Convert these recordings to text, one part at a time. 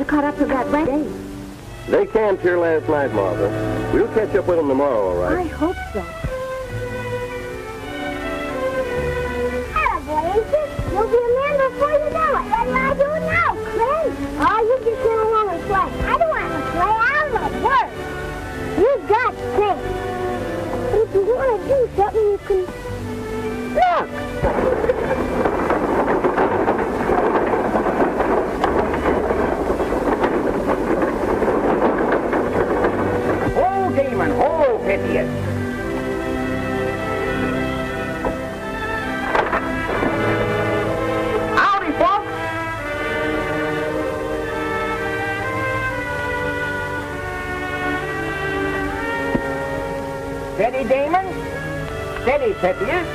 caught up with that day. They camped here last night, Martha. We'll catch up with them tomorrow, all right? I hope so. Hello, Blazer. You'll be a man before you know it. What do I do now, Clint? Oh, you just sit along and play. I don't want to play. I want to work. You got Clint. But if you want to do something, you can... Look! Hold, Damon. Hold, idiot. Howdy, folks. Steady, Damon. Steady, Pythias.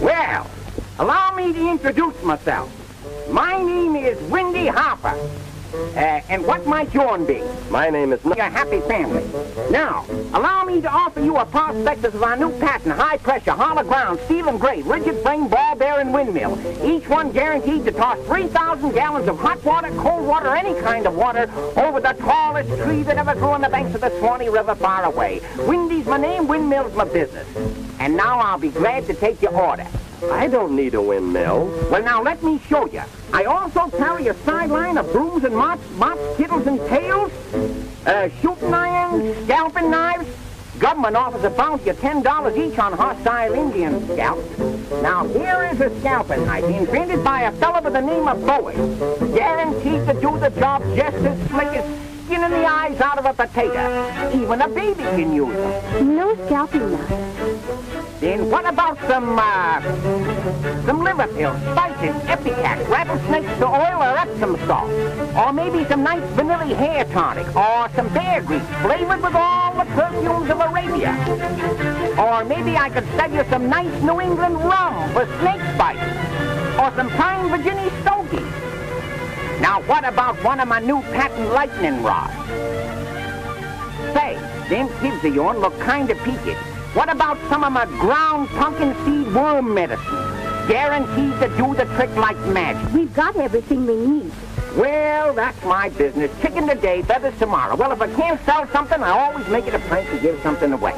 Well, allow me to introduce myself. My name is Windy Harper. And what might yours be? My name is... Your happy family. Now, allow me to offer you a prospectus of our new patent, high-pressure, hollow ground, steel and grade, rigid frame, ball-bearing windmill. Each one guaranteed to toss 3,000 gallons of hot water, cold water, any kind of water over the tallest tree that ever grew on the banks of the Swanee River far away. Windy's my name, windmill's my business. And now I'll be glad to take your order. I don't need a windmill. Well, now let me show you. I also carry a sideline of brooms and mops, kittles and tails, shooting irons, scalping knives. Government offers a bounty of $10 each on hostile Indian scalps. Now, here is a scalping knife invented by a fellow by the name of Bowie. Guaranteed to do the job just as slick as skinning the eyes out of a potato. Even a baby can use them. No scalping knife. Then what about some liver pills, spices, ipecac, rattlesnakes to oil or Epsom salt? Or maybe some nice vanilla hair tonic, or some bear grease flavored with all the perfumes of Arabia. Or maybe I could sell you some nice New England rum for snake spice, or some prime Virginia stogies. Now what about one of my new patent lightning rods? Say, them kids of yours look kind of peaked. What about some of my ground pumpkin seed worm medicine? Guaranteed to do the trick like magic. We've got everything we need. Well, that's my business. Chicken today, feathers tomorrow. Well, if I can't sell something, I always make it a point to give something away.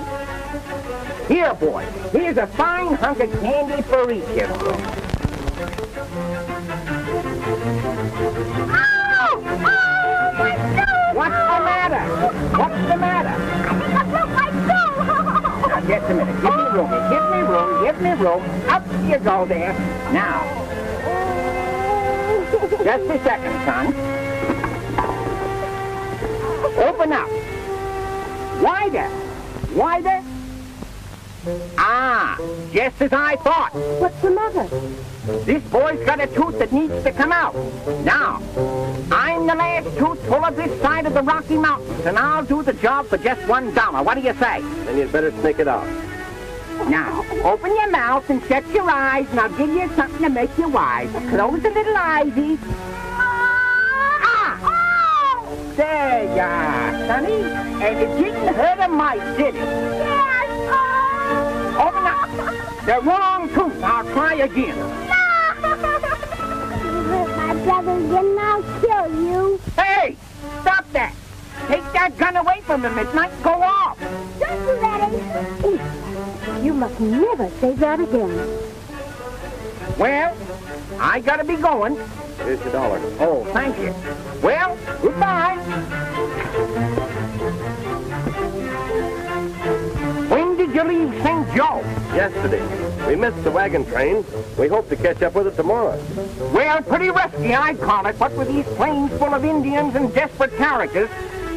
Here, boy, here's a fine hunk of candy for each of you. Oh, my toe! What's the matter? What's the matter? I think I broke my toe! Now, just a minute. Give me room. Give me room. Give me room. Up you go there. Now. Just a second, son. Open up. Wider. Wider. Ah, just as I thought. What's the matter? This boy's got a tooth that needs to come out. Now, I'm the last tooth pull of this side of the Rocky Mountains, and I'll do the job for just $1. What do you say? Then you'd better sneak it out. Now, open your mouth and shut your eyes, and I'll give you something to make you wise. Close the little eyesies. Ah! There you are, sonny. And it didn't hurt a mite, did it? Yes! Open up. The wrong tooth. I'll try again. You hurt my brother again, and I'll kill you. Hey! Stop that! Take that gun away from him. It might go off. Don't do that, Ace. You must never say that again. Well, I gotta be going. Here's your $1. Oh, thank you. Well, goodbye. When did you leave St. Joe? Yesterday. We missed the wagon train. We hope to catch up with it tomorrow. Well, pretty risky, I'd call it. What with these planes full of Indians and desperate characters?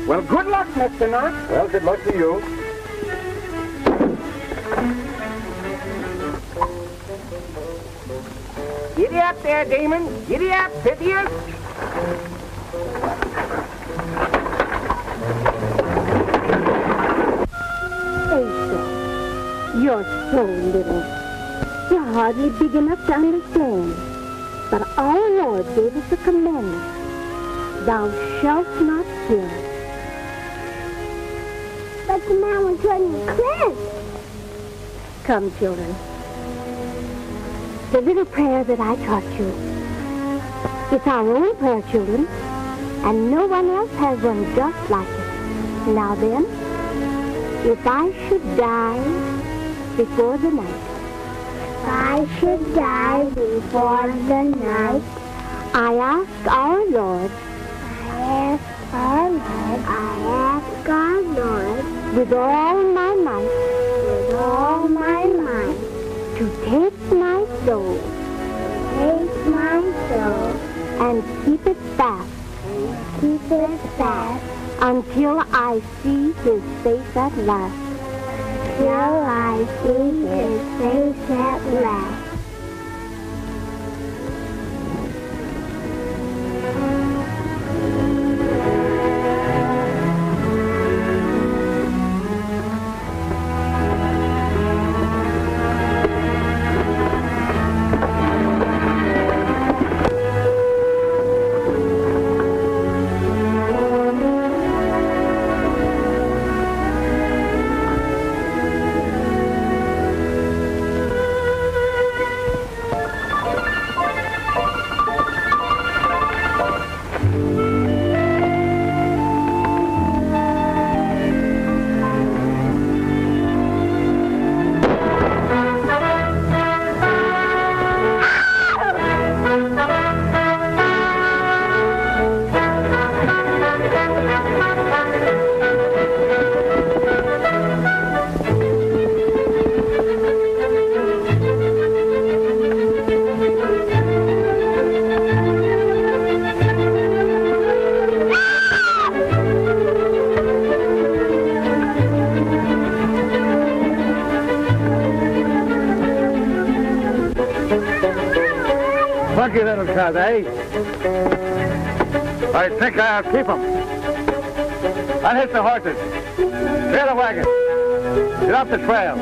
Well, good luck, Mr. Knox. Well, good luck to you. Giddy up there, Damon. Giddy up, Pythias. Asa, you're so little. You're hardly big enough to understand. But our Lord gave us a commandment. Thou shalt not kill. But the man was running Clint. Come, children. the little prayer that I taught you. It's our own prayer, children, and no one else has one just like it. Now then, if I should die before the night, If I should die before the night, I ask our Lord, I ask our Lord, with all my might, with all my might, to take my soul take my soul and keep it fast and keep it fast until I see his face at last. till I see his face at last. Funky little cuz, eh? I think I'll keep him. Unhitch the horses. Clear the wagon. Get off the trail.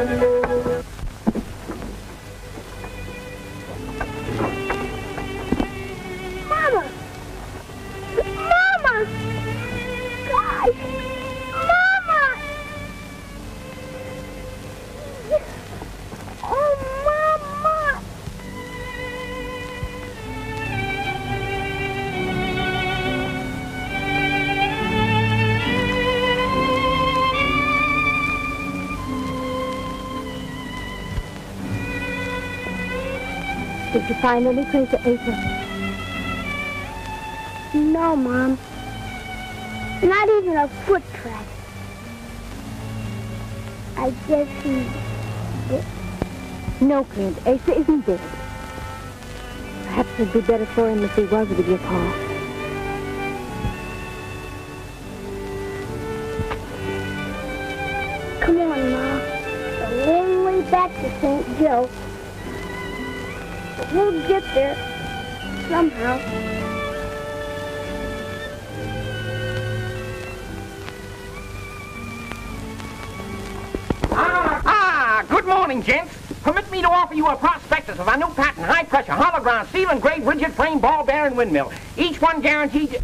Mama! Mama! Gosh! Mama! Oh, Mama! Did you find any trace of Asa? No, Mom. Not even a foot track. I guess he... No, Clint. Asa isn't dead. Perhaps it'd be better for him if he was with your pa. Come on, Ma. A long way back to St. Joe. But we'll get there somehow. Good morning, gents. Permit me to offer you a prospectus of our new patent high-pressure, hollow-ground, steel-engraved, rigid-frame, ball-bearing windmill. Each one guaranteed...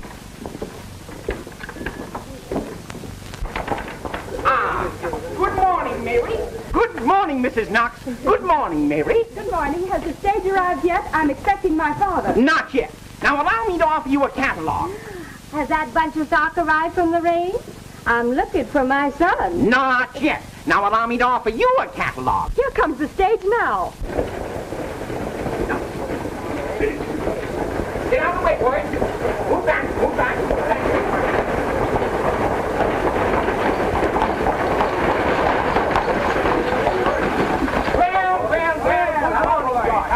Good morning, Mary. Good morning, Mrs. Knox. Good morning, Mary. Good morning. Has the stage arrived yet? I'm expecting my father. Not yet. Now, allow me to offer you a catalog. Has that bunch of stock arrived from the range? I'm looking for my son. Not yet. Now, allow me to offer you a catalog. Here comes the stage now. Get out of the way, boys. Move back, move back, move back.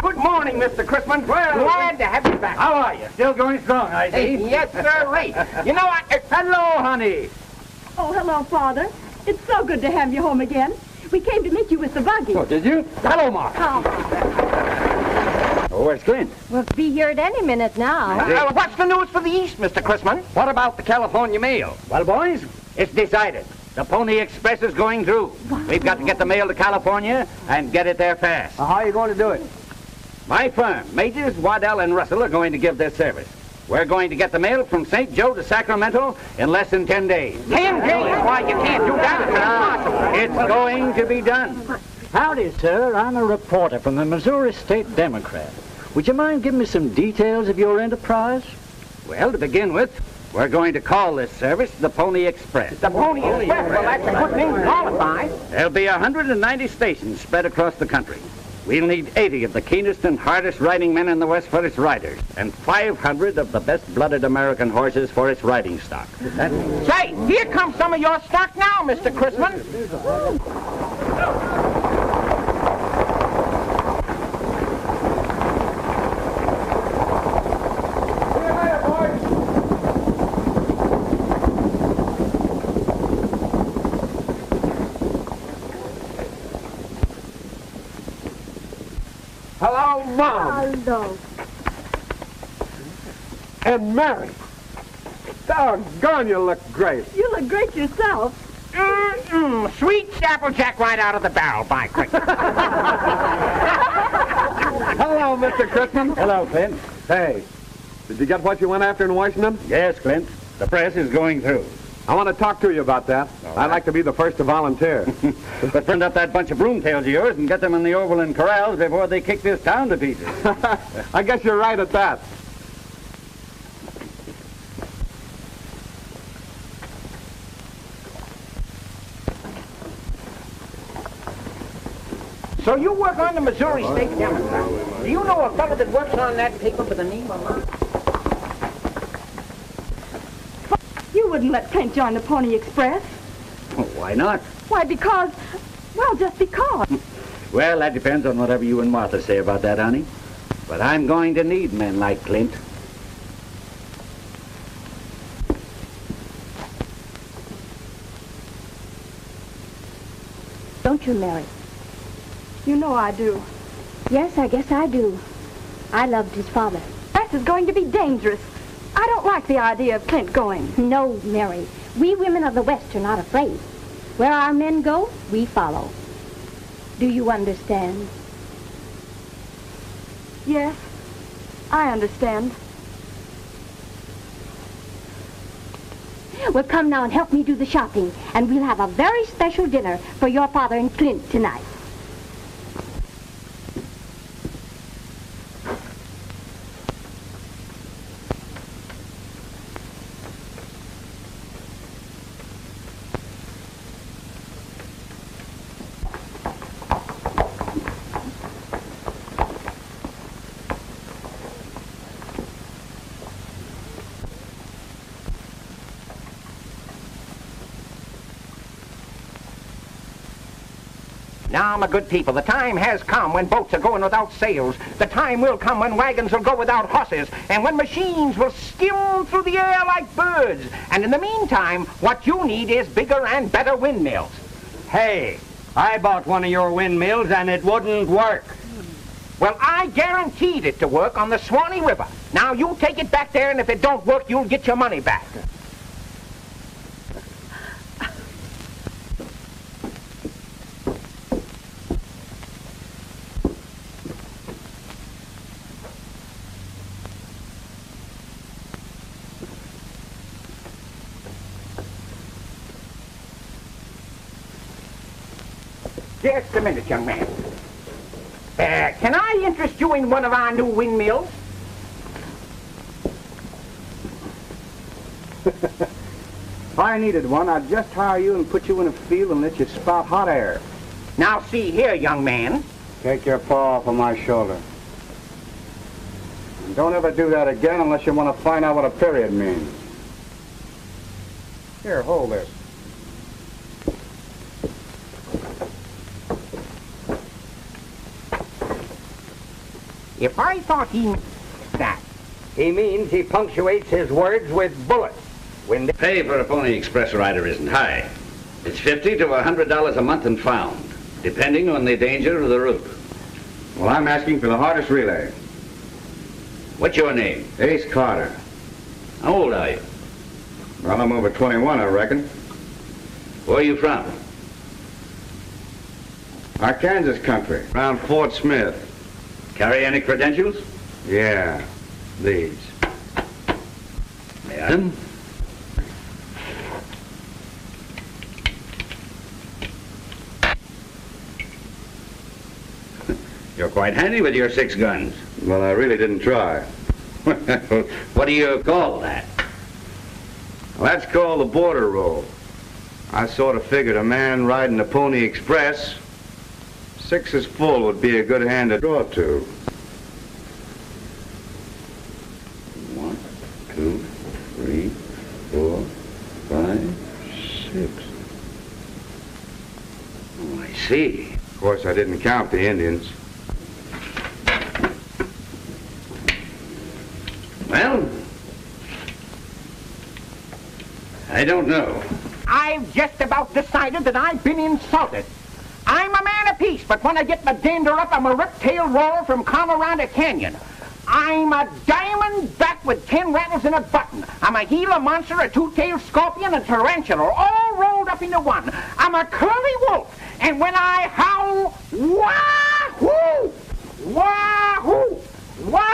Good morning, Mr. Crispin. Glad to have you back. How are you? Still going strong, I see. Yes, sir. You know, Hello, honey. Oh, hello, Father. It's so good to have you home again. We came to meet you with the buggy. Oh, did you? Hello, Mark. Oh, Oh, where's Clint? we'll be here at any minute now. what's the news for the East, Mr. Crispin? What about the California mail? Well, boys, It's decided. The Pony Express is going through. We've got to get the mail to California and get it there fast. how are you going to do it? My firm, Majors, Waddell, and Russell, are going to give this service. We're going to get the mail from St. Joe to Sacramento in less than 10 days. 10 days? Why, you can't do that. It's impossible. It's going to be done. Howdy, sir. I'm a reporter from the Missouri State Democrat. Would you mind giving me some details of your enterprise? Well, to begin with, we're going to call this service the Pony Express. The Pony Express, well, that's a good name to qualify. There'll be 190 stations spread across the country. We'll need 80 of the keenest and hardest riding men in the West for its riders, and 500 of the best-blooded American horses for its riding stock. Say, here comes some of your stock now, Mr. Chrisman. Hello, Mom. Hello. And Mary. Doggone, you look great. You look great yourself. Sweet Applejack right out of the barrel, by quick. Hello, Mr. Chrisman. Hello, Clint. Hey, did you get what you went after in Washington? Yes, Clint. The press is going through. I want to talk to you about that. I'd like to be the first to volunteer. But print up that bunch of broomtails of yours and get them in the Oval and corrals before they kick this town to pieces. I guess you're right at that. So you work on the Missouri State Democrat. Do you know a fellow that works on that paper by the name of... You wouldn't let Clint join the Pony Express. Oh, why not? Why, because... Well, just because. Well, that depends on whatever you and Martha say about that, honey. But I'm going to need men like Clint. Don't you, Mary? You know I do. Yes, I guess I do. I loved his father. This is going to be dangerous. I don't like the idea of Clint going. No, Mary. We women of the West are not afraid. Where our men go, we follow. Do you understand? Yes, I understand. Well, come now and help me do the shopping, and we'll have a very special dinner for your father and Clint tonight. Now, my good people, the time has come when boats are going without sails. The time will come when wagons will go without horses, and when machines will skim through the air like birds. And in the meantime, what you need is bigger and better windmills. Hey, I bought one of your windmills and it wouldn't work. Well, I guaranteed it to work on the Swanee River. Now, you take it back there, and if it don't work, you'll get your money back. Just a minute, young man. Can I interest you in one of our new windmills? If I needed one, I'd just hire you and put you in a field and let you spout hot air. Now, see here, young man. Take your paw off of my shoulder. And don't ever do that again unless you want to find out what a period means. Here, hold this. If I thought he meant that. He means he punctuates his words with bullets. When they... Pay for a Pony Express rider isn't high. It's $50 to $100 a month and found, depending on the danger of the route. Well, I'm asking for the hardest relay. What's your name? Ace Carter. How old are you? Well, I'm over 21, I reckon. Where are you from? Arkansas country, around Fort Smith. Carry any credentials? Yeah, these. May I? You're quite handy with your 6 guns. Well, I really didn't try. What do you call that? Well, that's called the border roll. I sort of figured a man riding the Pony Express, 6 is full would be a good hand to draw to. 1, 2, 3, 4, 5, 6. Oh, I see. Of course, I didn't count the Indians. Well, I don't know. I've just about decided that I've been insulted. I'm a man of peace, but when I get my dander up, I'm a rip-tailed roarer from Colorado Canyon. I'm a diamond back with 10 rattles in a button. I'm a Gila monster, a 2-tailed scorpion, a tarantula, all rolled up into one. I'm a curly wolf, and when I howl, wahoo! Wahoo! Wahoo!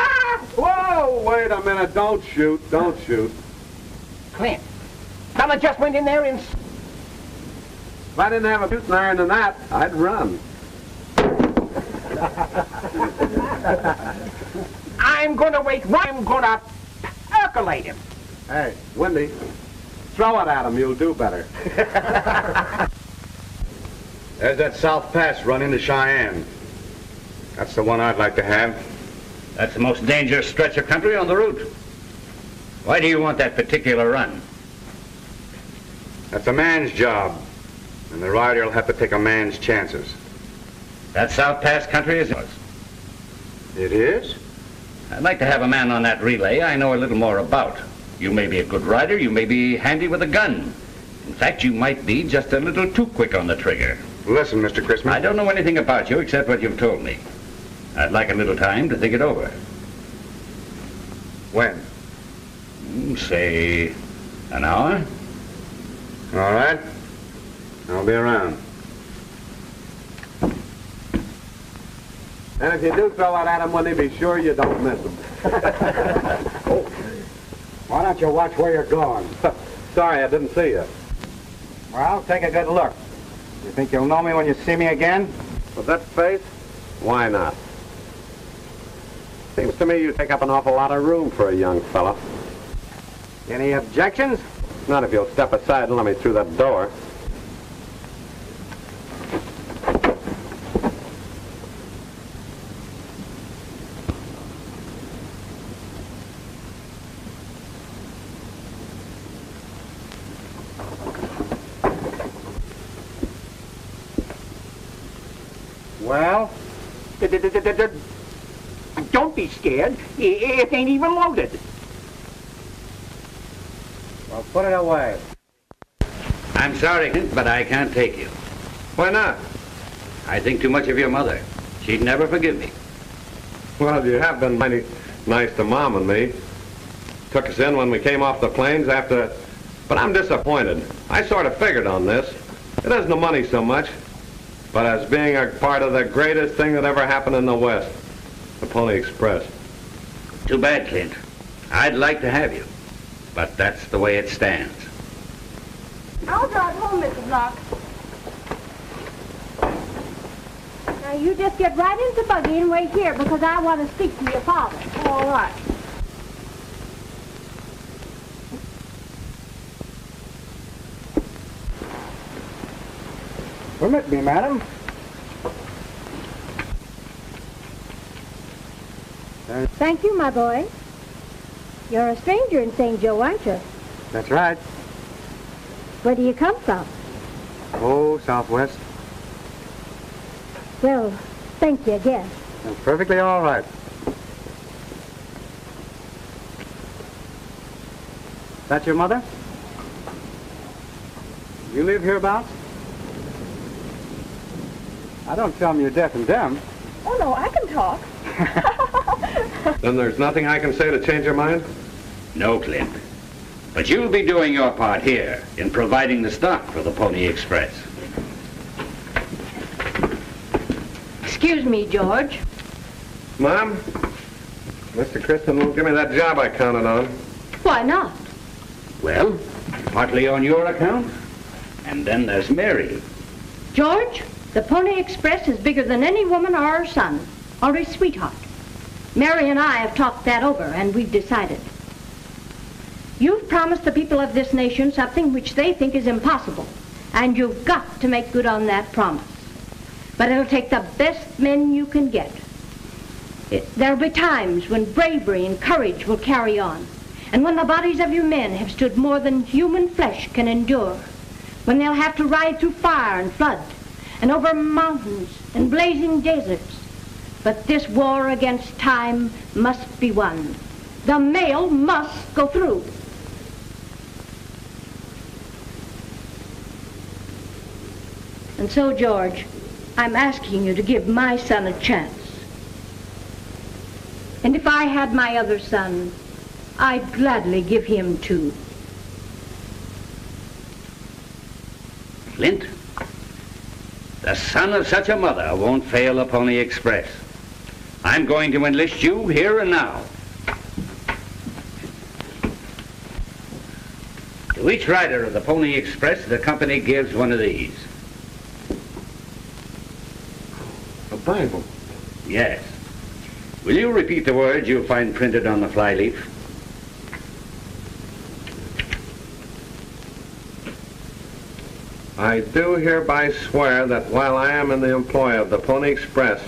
Whoa, wait a minute. Don't shoot. Don't shoot. Clint, fella just went in there and... If I didn't have a shooting iron than that, I'd run. I'm gonna wait. I'm gonna percolate him. Hey, Wendy, throw it at him. You'll do better. There's that South Pass run into Cheyenne. That's the one I'd like to have. That's the most dangerous stretch of country on the route. Why do you want that particular run? That's a man's job, and the rider will have to take a man's chances. That South Pass country is yours. It is? I'd like to have a man on that relay I know a little more about. You may be a good rider, you may be handy with a gun. In fact, you might be just a little too quick on the trigger. Listen, Mr. Christmas. I don't know anything about you except what you've told me. I'd like a little time to think it over. When? Say, an hour? All right. I'll be around. And if you do throw it at him, Wendy, be sure you don't miss him. Why don't you watch where you're going? Sorry, I didn't see you. Well, take a good look. You think you'll know me when you see me again? With that face? Why not? Seems to me you take up an awful lot of room for a young fella. Any objections? Not if you'll step aside and let me through that door. Well? Don't be scared. It ain't even loaded. Well, put it away. I'm sorry, but I can't take you. Why not? I think too much of your mother. She'd never forgive me. Well, you have been mighty nice to Mom and me. Took us in when we came off the planes after... But I'm disappointed. I sort of figured on this. It isn't the money so much, but as being a part of the greatest thing that ever happened in the West, the Pony Express. Too bad, Clint. I'd like to have you, but that's the way it stands. I'll drive home, Mrs. Locke. Now, you just get right into the buggy and wait here because I want to speak to your father. All right. Permit me, madam. Thank you, my boy. You're a stranger in St. Joe, aren't you? That's right. Where do you come from? Oh, Southwest. Well, thank you again. That's perfectly all right. That your mother? You live hereabouts? I don't tell them you're deaf and dumb. Oh, no, I can talk. Then there's nothing I can say to change your mind? No, Clint. But you'll be doing your part here in providing the stock for the Pony Express. Excuse me, George. Mom, Mr. Kristen won't give me that job I counted on. Why not? Well, partly on your account, and then there's Mary. George, the Pony Express is bigger than any woman or her son. or his sweetheart. Mary and I have talked that over, and we've decided. You've promised the people of this nation something which they think is impossible, and you've got to make good on that promise. But it'll take the best men you can get. There'll be times when bravery and courage will carry on, and when the bodies of your men have stood more than human flesh can endure, when they'll have to ride through fire and flood, and over mountains and blazing deserts. But this war against time must be won. The mail must go through. And so, George, I'm asking you to give my son a chance. And if I had my other son, I'd gladly give him too. Clint, the son of such a mother won't fail the Pony Express. I'm going to enlist you here and now. To each rider of the Pony Express, the company gives one of these. A Bible? Yes. Will you repeat the words you'll find printed on the flyleaf? I do hereby swear that while I am in the employ of the Pony Express,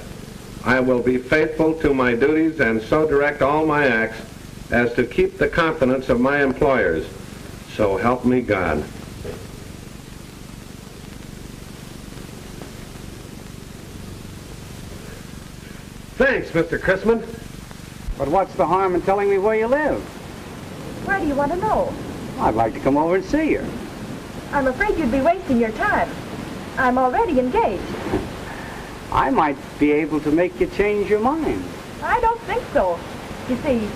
I will be faithful to my duties and so direct all my acts as to keep the confidence of my employers. So help me God. Thanks, Mr. Chrisman. But what's the harm in telling me where you live? Why do you want to know? I'd like to come over and see you. I'm afraid you'd be wasting your time. I'm already engaged. I might be able to make you change your mind. I don't think so. You see,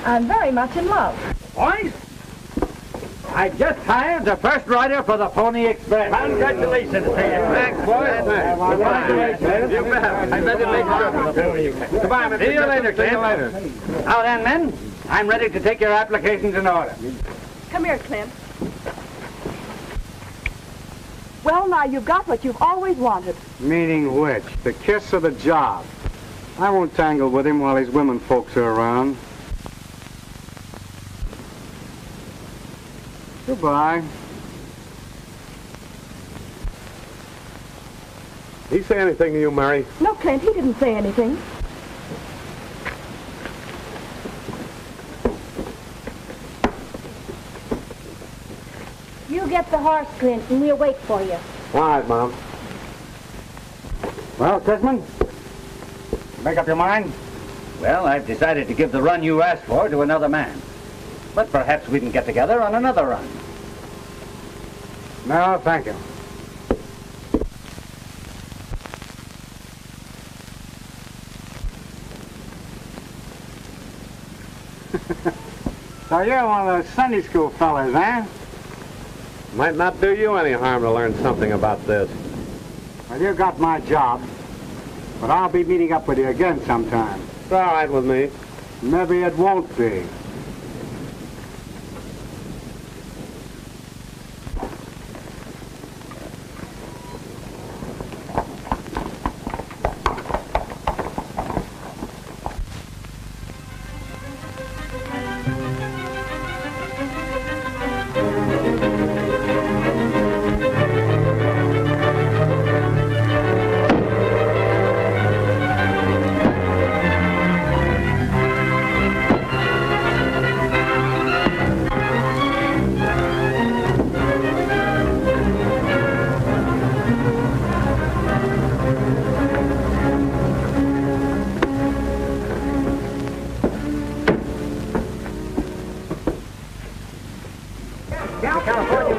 I'm very much in love. Boys, I just hired the first rider for the Pony Express. Congratulations to you. Thanks, boys. Congratulations. You bet. I better make sure. Goodbye, Mr. See you later, See you Clint. later. Now then, men, I'm ready to take your applications in order. Come here, Clint. Well, now, you've got what you've always wanted. Meaning which? The kiss or the job? I won't tangle with him while his women folks are around. Goodbye. Did he say anything to you, Mary? No, Clint, he didn't say anything. You get the horse, Clint, and we'll wait for you. All right, Mom. Well, Chrisman, make up your mind? Well, I've decided to give the run you asked for to another man. But perhaps we can get together on another run. No, thank you. So you're one of those Sunday school fellas, eh? Might not do you any harm to learn something about this. Well, you got my job, but I'll be meeting up with you again sometime. It's all right with me. Maybe it won't be.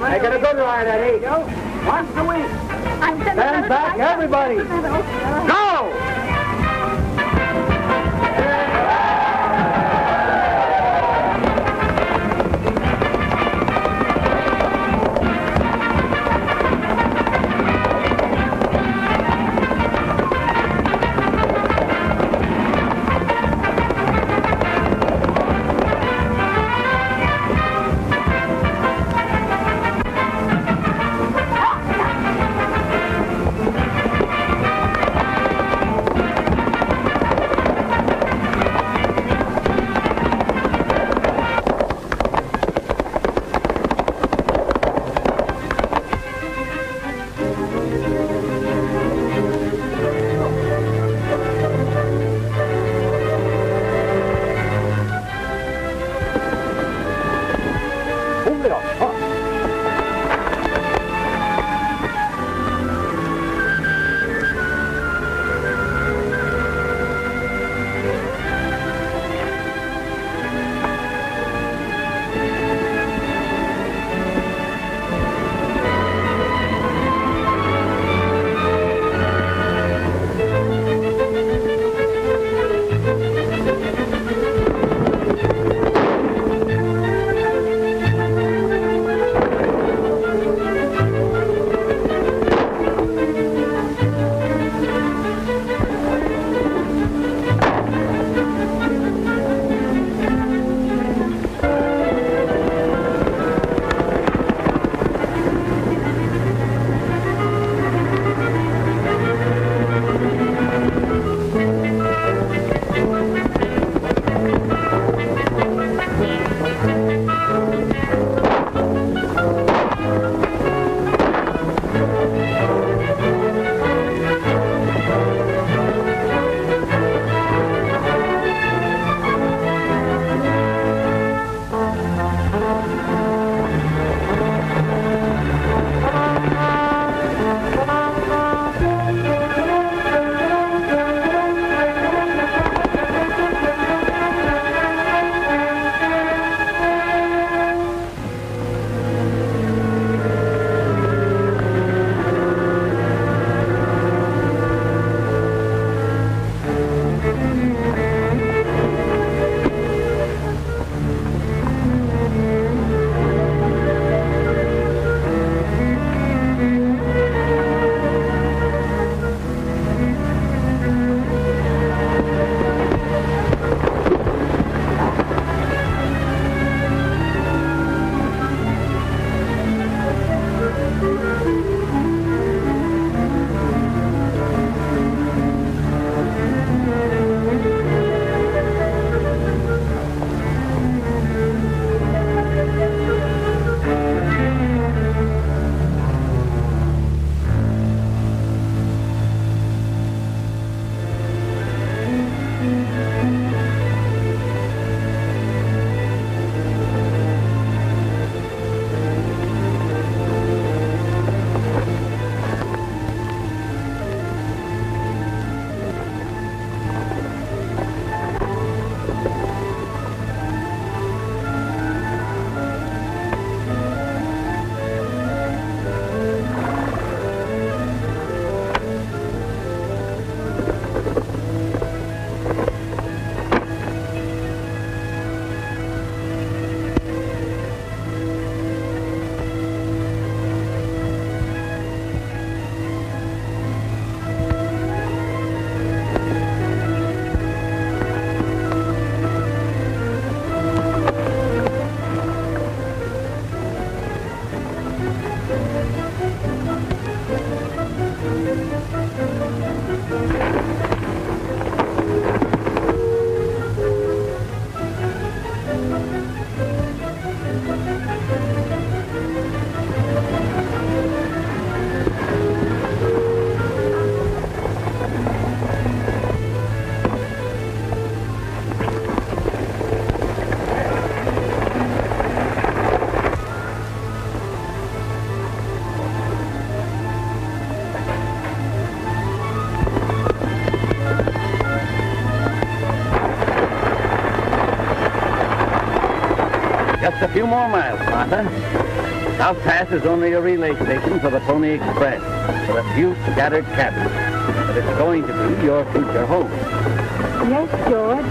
Make it a good ride, Eddie. Once a week. Stand back, everybody. Go! Just a few more miles, Martha. South Pass is only a relay station for the Pony Express, with a few scattered cabins. But it's going to be your future home. Yes, George.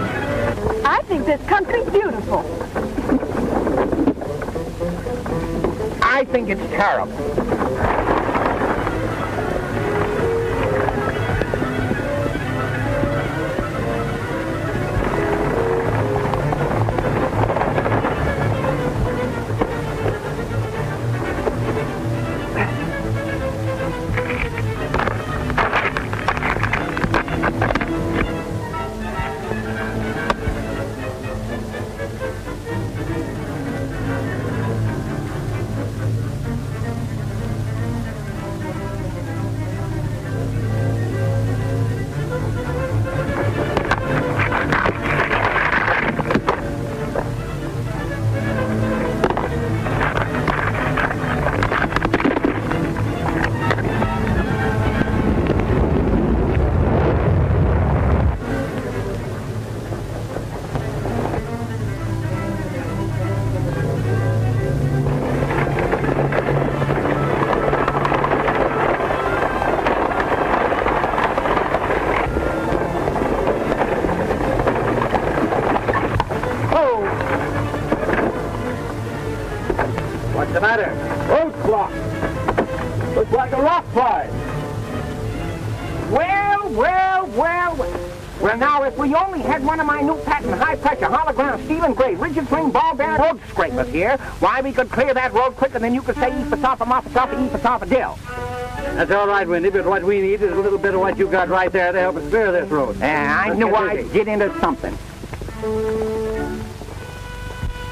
I think this country's beautiful. I think it's terrible. What's the matter? Road blocked. Looks like a rock slide. Well, now, if we only had one of my new patent high-pressure hologram steel and gray rigid swing ball bearing road scrapers here, why, we could clear that road quicker than you could say E for Sopha, Mopha, Sopha, E for Sopha, Dill. That's all right, Windy, but what we need is a little bit of what you got right there to help us clear this road. I knew I'd get into something.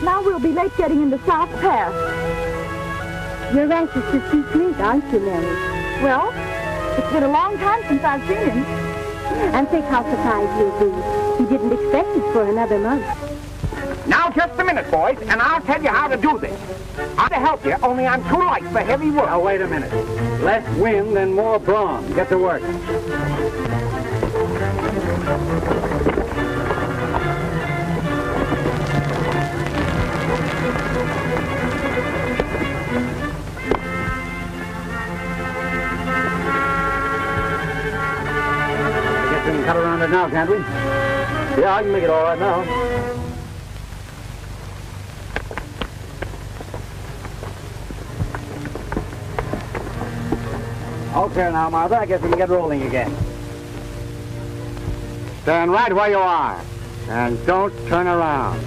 Now we'll be late getting into South Pass. You're anxious to see Clint, aren't you, Mary? Well, it's been a long time since I've seen him. And think how surprised you'll be. He didn't expect it for another month. Now, just a minute, boys, and I'll tell you how to do this. I'm to help you, only I'm too light for heavy work. Now, wait a minute. Less wind and more brawn. Get to work. We can cut around it now, can't we? Yeah, I can make it all right now. Okay now, Martha, I guess we can get rolling again. Stand right where you are, and don't turn around.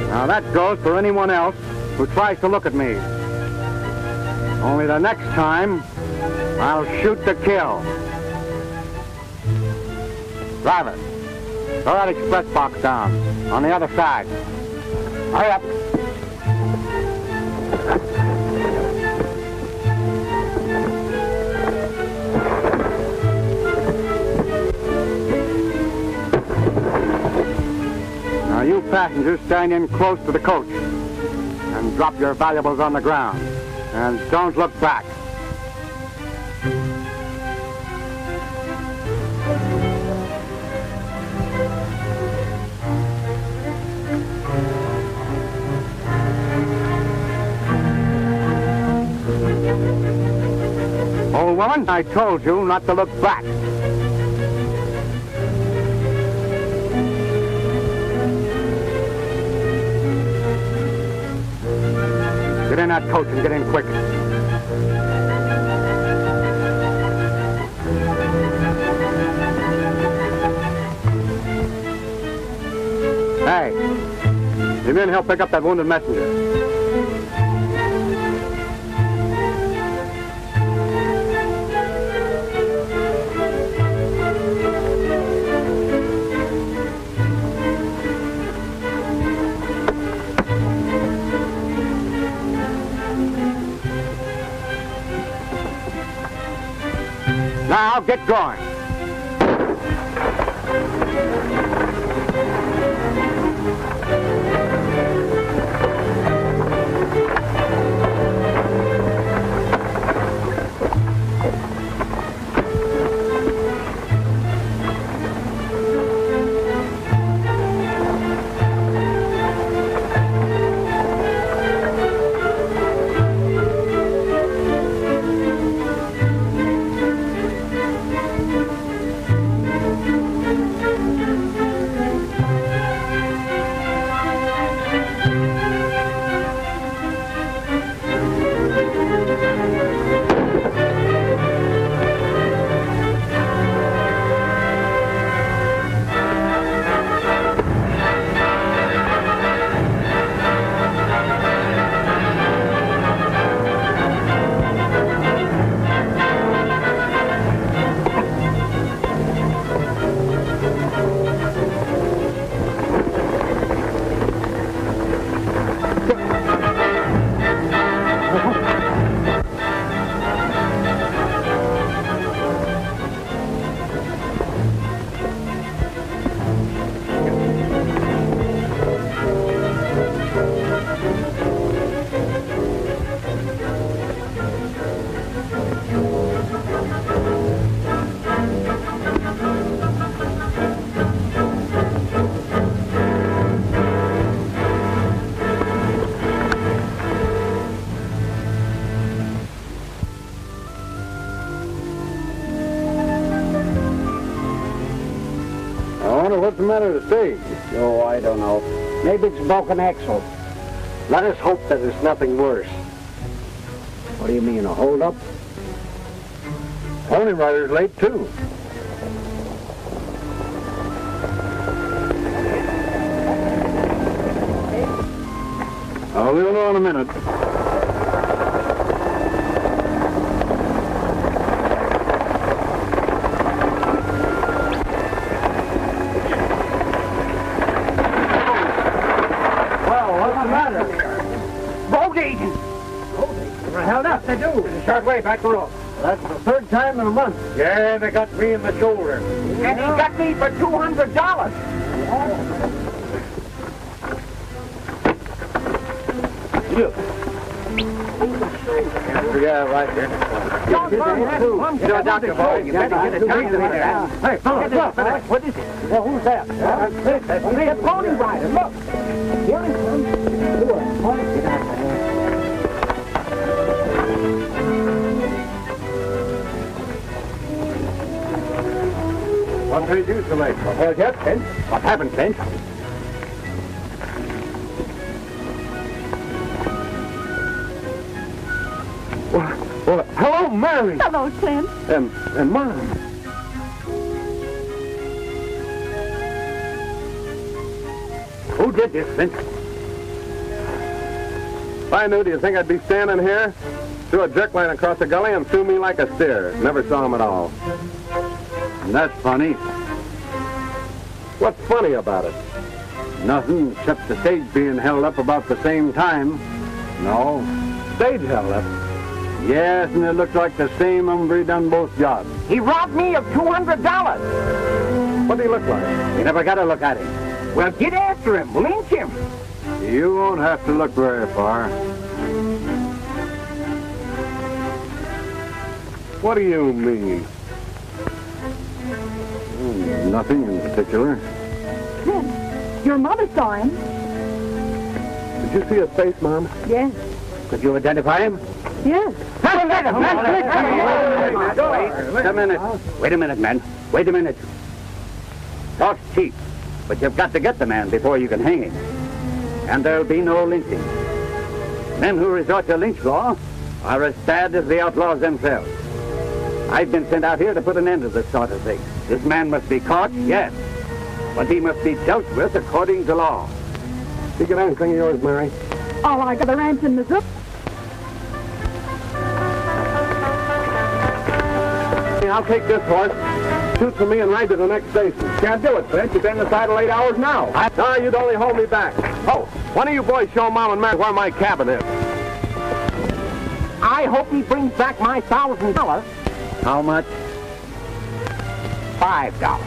Now that goes for anyone else who tries to look at me. Only the next time, I'll shoot to kill. Driver, throw that express box down on the other side. Hurry up. Now you passengers stand in close to the coach and drop your valuables on the ground. And don't look back. Old woman, I told you not to look back. Get in that coach and get in quick. Hey, the men help pick up that wounded messenger. Now get going. wonder what's the matter with the stage. Oh, I don't know. Maybe it's broken axle. Let us hope that it's nothing worse. What do you mean, a hold-up? Pony Rider's late, too. We'll know in a minute. Held up, they do. It's a short way back the road. That's the third time in a month. Yeah, they got me in the shoulder. And he got me for $200. You. Yeah, right here. Dr. Boy, you better get a time to there. Hey, fellas, what is it? Well, who's that? It's a Pony Rider. Look. Here he comes. Get out there. What made you so late? Well, yes, Clint. What happened, Clint? Well, hello, Mary. Hello, Clint. And Mom. Who did this, Clint? If I knew, do you think I'd be standing here? Threw a jerk line across the gully and threw me like a steer. Never saw him at all. That's funny. What's funny about it? Nothing except the stage being held up about the same time. No. Stage held up. Yes, and it looked like the same hombre done both jobs. He robbed me of $200. What did he look like? You never got to look at him. Well, get after him. Lynch him. You won't have to look very far. What do you mean? Nothing in particular. Clint, your mother saw him. Did you see his face, Mom? Yes. Could you identify him? Yes. Wait a minute, man. Wait a minute. Talk's cheap, but you've got to get the man before you can hang him. And there'll be no lynching. Men who resort to lynch law are as bad as the outlaws themselves. I've been sent out here to put an end to this sort of thing. This man must be caught, yes, but he must be dealt with according to law. Did you get anything of yours, Mary? All I got the ranch in Missouri. I'll take this horse. Shoot for me and ride to the next station. Can't do it, Clint. You've been in the saddle 8 hours now. No, you'd only hold me back. Oh, one of you boys show Mom and Mary where my cabin is. I hope he brings back my $1,000. How much? $5.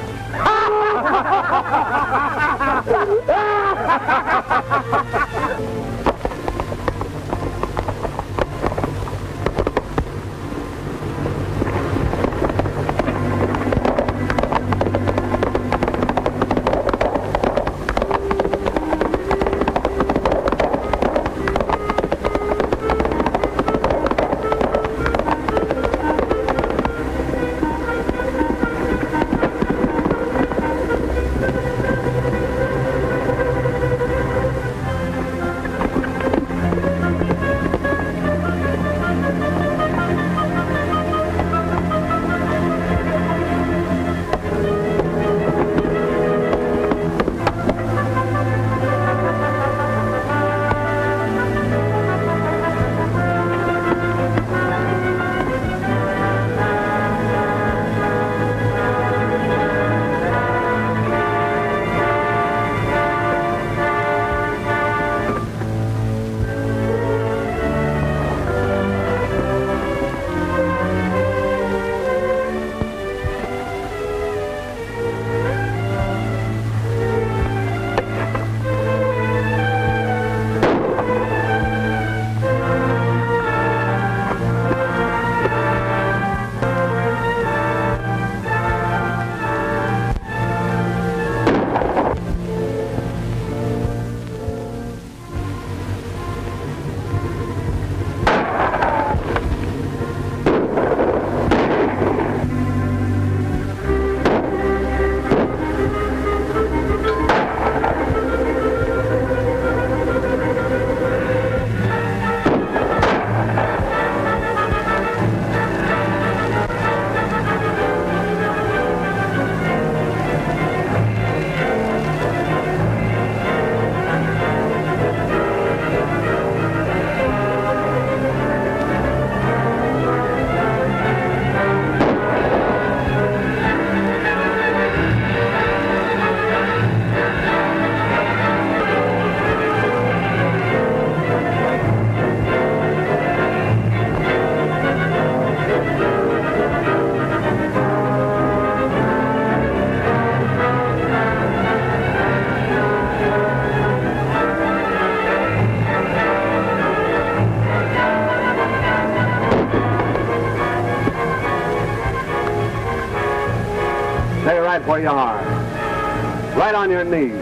Stay right where you are. Right on your knees.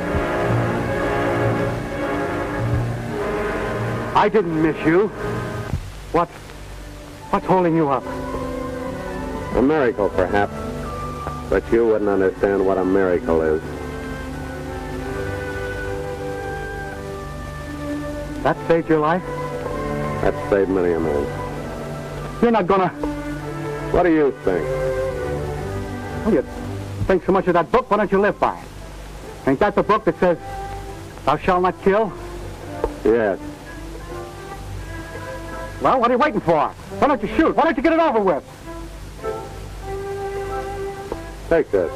I didn't miss you. What's holding you up? A miracle, perhaps. But you wouldn't understand what a miracle is. That saved your life? That saved many a man. You're not gonna... What do you think? Well, you think so much of that book, why don't you live by it? Ain't that the book that says, thou shalt not kill? Yes. Well, what are you waiting for? Why don't you shoot? Why don't you get it over with? Take this.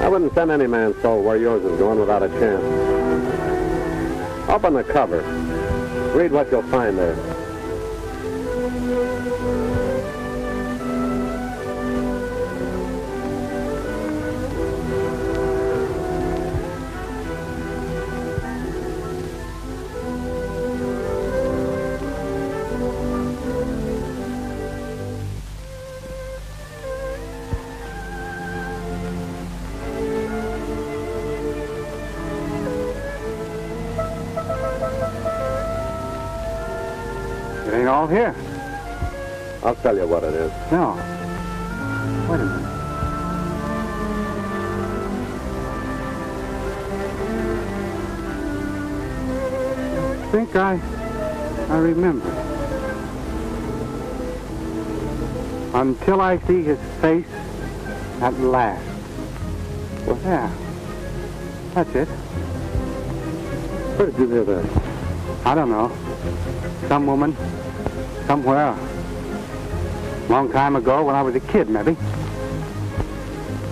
I wouldn't send any man's soul where yours is going without a chance. Open the cover. Read what you'll find there. It ain't all here. I'll tell you what it is. No. Wait a minute. I think I remember. Until I see his face at last. Well, yeah. That's it. Where did you hear that? I don't know. Some woman, somewhere. Long time ago when I was a kid, maybe.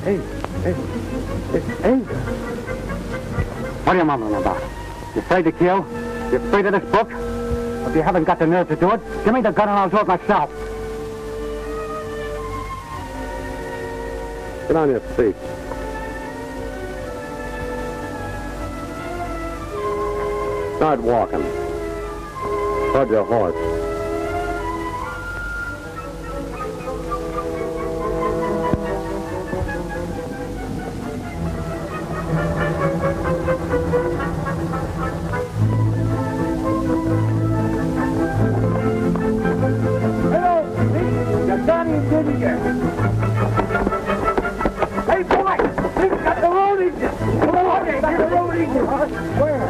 Hey. What are you mumbling about? You afraid to kill? You afraid of this book? If you haven't got the nerve to do it, give me the gun and I'll do it myself. Get on your feet. Start walking. Toward your horse. Hello, you done it, didn't you? Hey, boy, we've got the road agent. Come on, got the road agent. Where?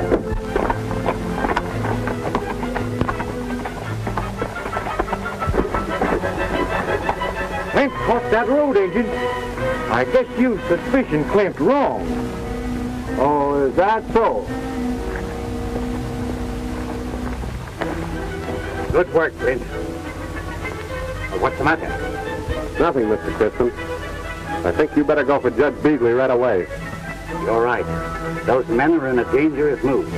Clint caught that road agent. I guess you suspicion Clint wrong. Oh, is that so? Good work, Clint. What's the matter? Nothing, Mr. Crispin. I think you better go for Judge Beasley right away. You're right. Those men are in a dangerous mood.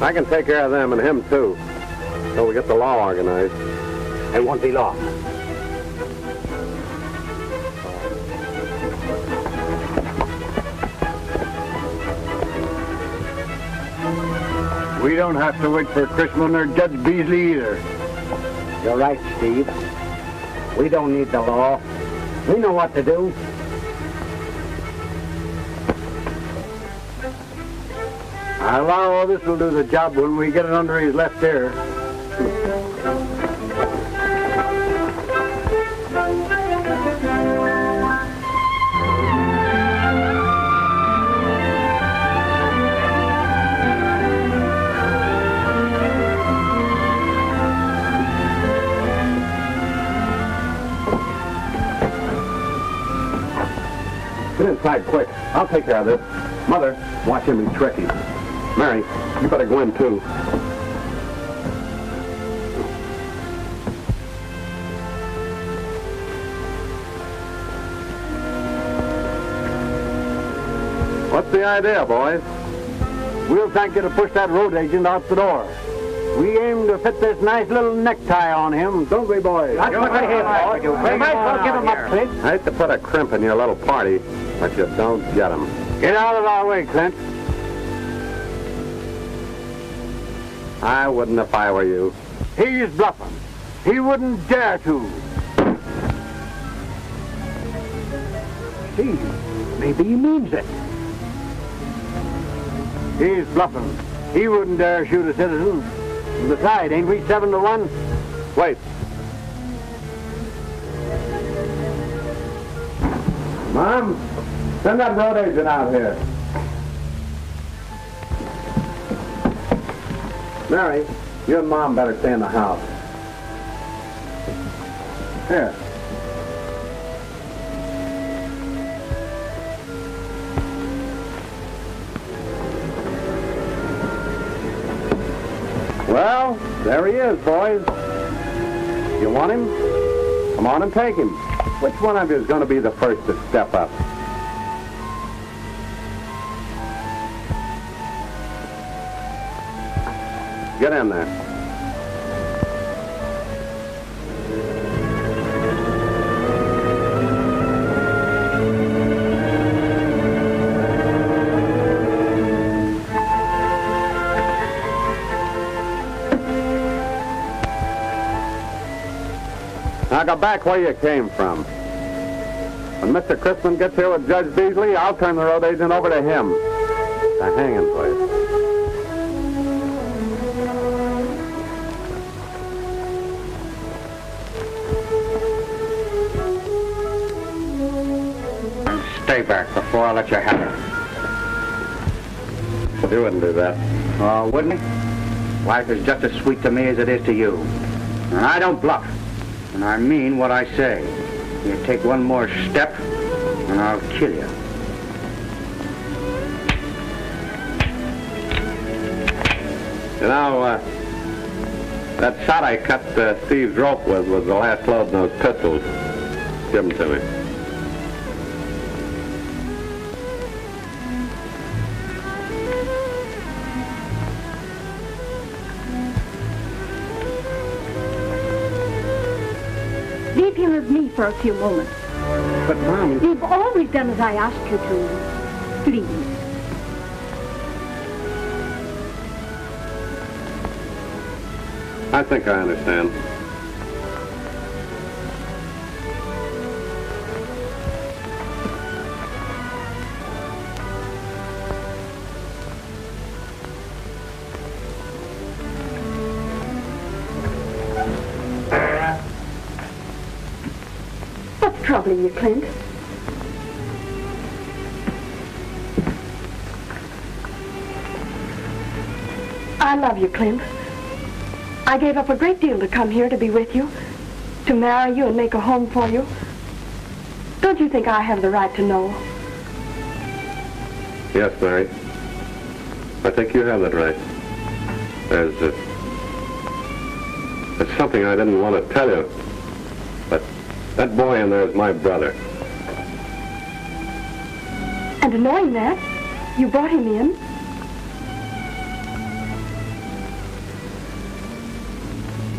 I can take care of them and him, too. Till we get the law organized. It won't be long. We don't have to wait for Crispin or Judge Beasley either. You're right, Steve. We don't need the law. We know what to do. I allow this will do the job when we get it under his left ear. Get inside quick. I'll take care of this. Mother, watch him. He's tricky. Mary, you better go in, too. What's the idea, boys? We'll thank you to push that road agent out the door. We aim to fit this nice little necktie on him, don't we, boys? That's what we're here for. We might as well give him up, Clint. I hate to put a crimp in your little party, but you don't get him. Get out of our way, Clint. I wouldn't if I were you. He's bluffing. He wouldn't dare to. Steve, maybe he means it. He's bluffing. He wouldn't dare shoot a citizen. And besides, ain't we 7-1? Wait. Mom, send that road agent out here. Mary, you and Mom better stay in the house. Here. Well, there he is, boys. You want him? Come on and take him. Which one of you is going to be the first to step up? Get in there. Now go back where you came from. When Mr. Crispin gets here with Judge Beasley, I'll turn the road agent over to him. The hanging place. Stay back before I let you have it. You wouldn't do that. Oh, wouldn't he? Life is just as sweet to me as it is to you. And I don't bluff. And I mean what I say. You take one more step, and I'll kill you. You know, that shot I cut Steve's rope with was the last load in those pistols. Give them to me. Leave him with me for a few moments. But, Mom... You've always done as I asked you to. Please. I think I understand. What's troubling you, Clint? I love you, Clint. I gave up a great deal to come here to be with you, to marry you and make a home for you. Don't you think I have the right to know? Yes, Mary. I think you have that right. There's something I didn't want to tell you, but that boy in there is my brother. And knowing that, you brought him in?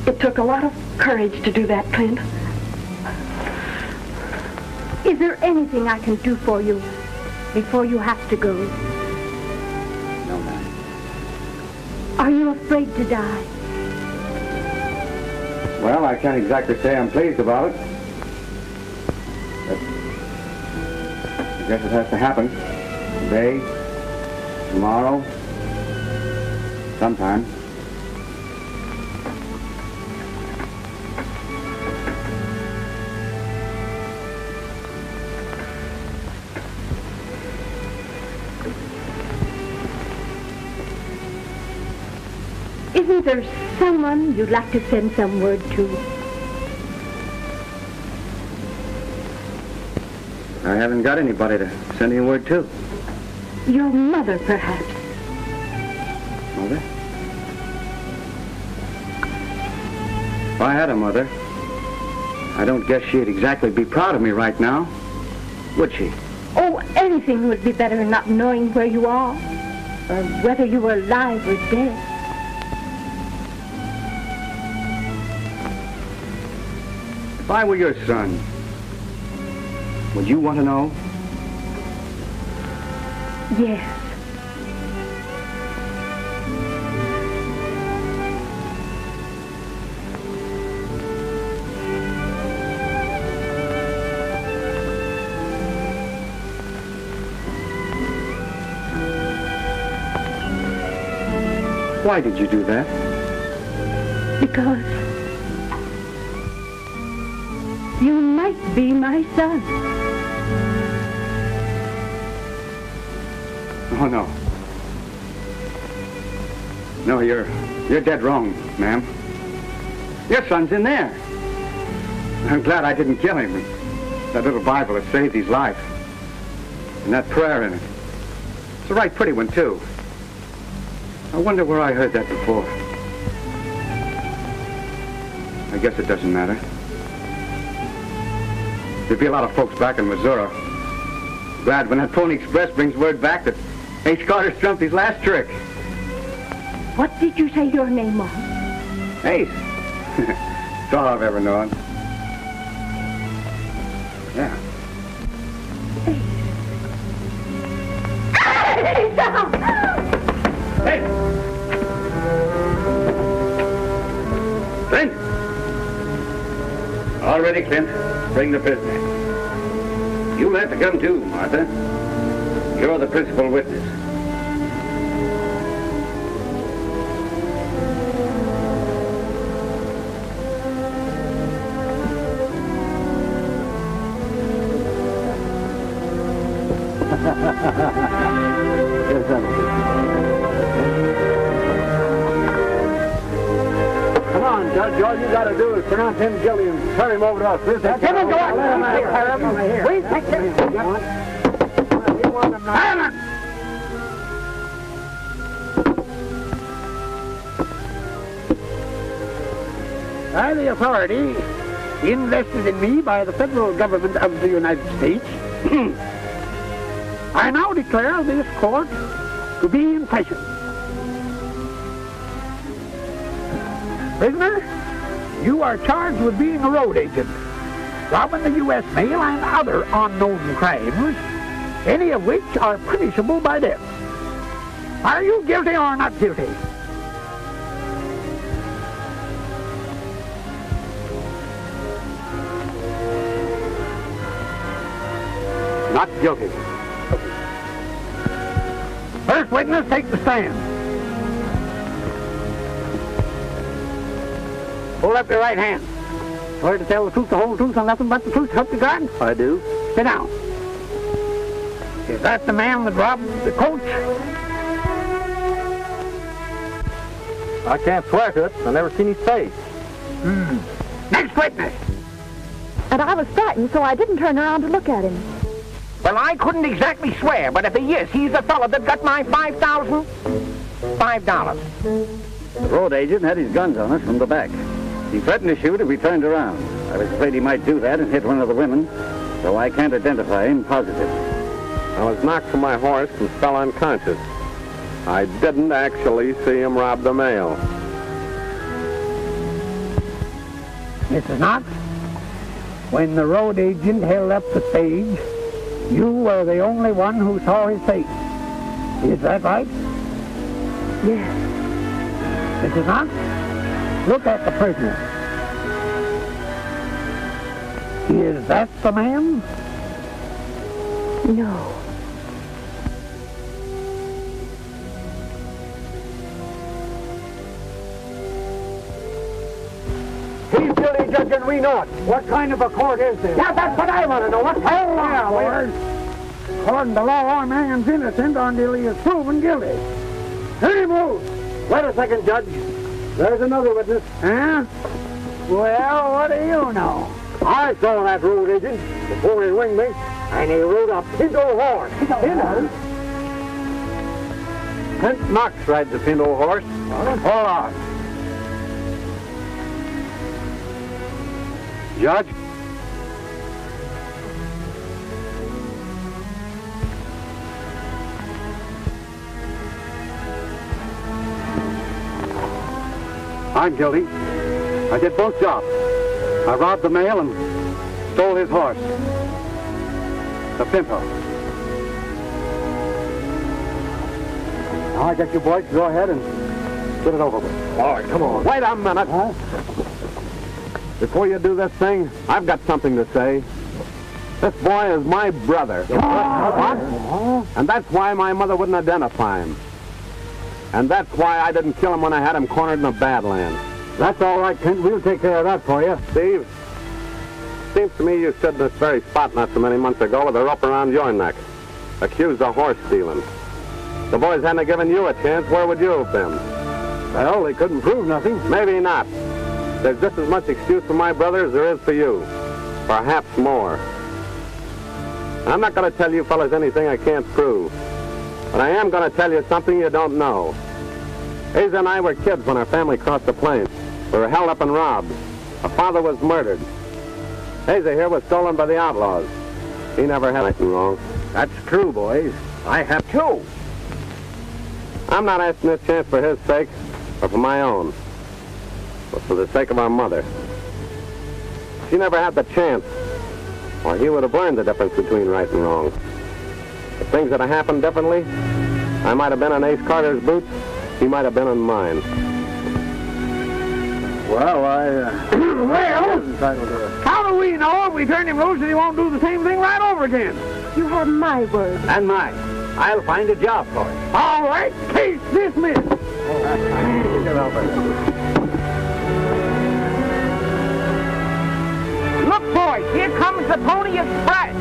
It took a lot of courage to do that, Clint. Is there anything I can do for you before you have to go? No, ma'am. Are you afraid to die? Well, I can't exactly say I'm pleased about it. But I guess it has to happen. Today, tomorrow, sometime. Isn't there someone you'd like to send some word to? I haven't got anybody to send any word to. Your mother, perhaps. Mother? If I had a mother, I don't guess she'd exactly be proud of me right now, would she? Oh, anything would be better than not knowing where you are, or whether you were alive or dead. If I were your son, would you want to know? Yes. Why did you do that? Because you might be my son. Oh, no. No, you're dead wrong, ma'am. Your son's in there. I'm glad I didn't kill him. That little Bible has saved his life. And that prayer in it. It's a right pretty one, too. I wonder where I heard that before. I guess it doesn't matter. There'll be a lot of folks back in Missouri glad when that Pony Express brings word back that Ace Carter's trumped his last trick. What did you say your name was? Ace. It's all I've ever known. Yeah. Hey! Clint! All ready, Clint. Bring the prisoner. You'll have to come too, Martha. You're the principal witness. Come on, Judge. All you got to do is pronounce him guilty and turn him over to us. We'll take him and go on. We take him. By the authority invested in me by the federal government of the United States, I now declare this court to be in session. Prisoner, you are charged with being a road agent, robbing the U.S. mail and other unknown crimes, any of which are punishable by death. Are you guilty or not guilty? Not guilty. First witness, take the stand. Hold up your right hand. Swear to tell the truth, the whole truth, and nothing but the truth, help you God? I do. Sit down. Is that the man that robbed the coach? I can't swear to it. I've never seen his face. Next witness. And I was frightened, so I didn't turn around to look at him. Well, I couldn't exactly swear, but if he is, he's the fellow that got my $5,000. $5. The road agent had his guns on us from the back. He threatened to shoot if we turned around. I was afraid he might do that and hit one of the women, so I can't identify him positively. I was knocked from my horse and fell unconscious. I didn't actually see him rob the mail. Mrs. Knox, when the road agent held up the stage, you were the only one who saw his face. Is that right? Yes. Mrs. Knox, look at the prisoner. Is that the man? No. He's guilty, Judge, and we know it. What kind of a court is this? Yeah, that's what I want to know. What kind of law, boys? According to law, our man's innocent until he is proven guilty. Any move? Wait a second, Judge. There's another witness. Huh? Well, what do you know? I saw that road agent before he winged me, and he rode a pinto horse. Pinto? Clint Knox rides a pinto horse. Hold on. Judge? I'm guilty. I did both jobs. I robbed the mail and stole his horse. The pinto. Now I guess you boys can go ahead and get it over with. All right, come on. Wait a minute. Huh? Before you do this thing, I've got something to say. This boy is my brother. What? And that's why my mother wouldn't identify him. And that's why I didn't kill him when I had him cornered in the Badlands. That's all right, Clint. We'll take care of that for you. Steve, seems to me you stood in this very spot not so many months ago with a rope around your neck, accused of horse stealing. The boys hadn't given you a chance, where would you have been? Well, they couldn't prove nothing. Maybe not. There's just as much excuse for my brother as there is for you. Perhaps more. I'm not going to tell you fellas anything I can't prove. But I am going to tell you something you don't know. Asa and I were kids when our family crossed the plains. We were held up and robbed. Our father was murdered. Asa here was stolen by the outlaws. He never had anything wrong. That's true, boys. I have too. I'm not asking this chance for his sake or for my own, but for the sake of our mother. She never had the chance, or he would have learned the difference between right and wrong. If things had happened differently, I might have been in Ace Carter's boots, he might have been in mine. Well, Well, how do we know if we turn him loose that he won't do the same thing right over again? You have my word. And mine. I'll find a job for him. All right, case dismissed. Look, boys, here comes the Pony Express.